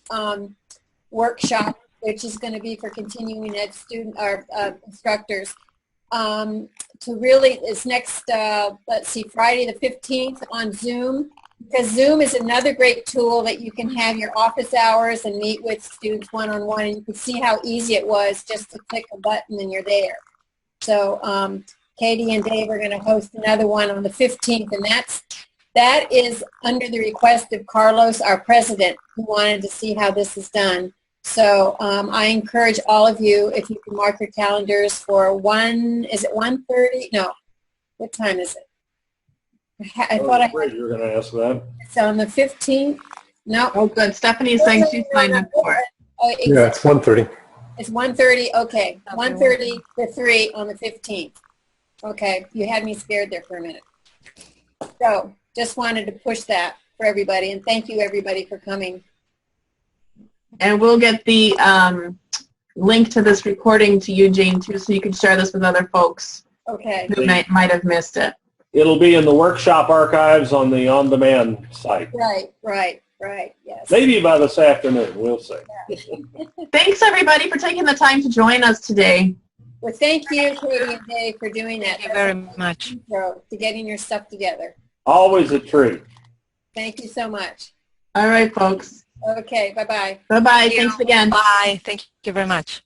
workshop, which is going to be for continuing ed student or instructors. To really, it's next, let's see, Friday the 15th on Zoom, because Zoom is another great tool that you can have your office hours and meet with students one-on-one, and you can see how easy it was just to click a button and you're there. So Katie and Dave are going to host another one on the 15th, and that is under the request of Carlos, our president, who wanted to see how this is done. So I encourage all of you, if you can mark your calendars for is it 1:30? No. What time is it? I thought I heard you were going to ask that. It's on the 15th. No. Oh, good. Stephanie's saying she's signed up for it. Oh, yeah, it's 1:30. It's 1:30. Okay. 1:30 to 3 on the 15th. Okay. You had me scared there for a minute. So just wanted to push that for everybody, and thank you, everybody, for coming. And we'll get the link to this recording to you, Jane, too, so you can share this with other folks who might have missed it. It'll be in the workshop archives on the on-demand site. Right, yes. Maybe by this afternoon, we'll see. Yeah. Thanks, everybody, for taking the time to join us today. Well, thank you, Katie and Dave, for doing that. Thank you very much. To getting your stuff together. Always a treat. Thank you so much. All right, folks. Okay, bye-bye. Bye-bye. Thanks again. Bye. Thank you very much.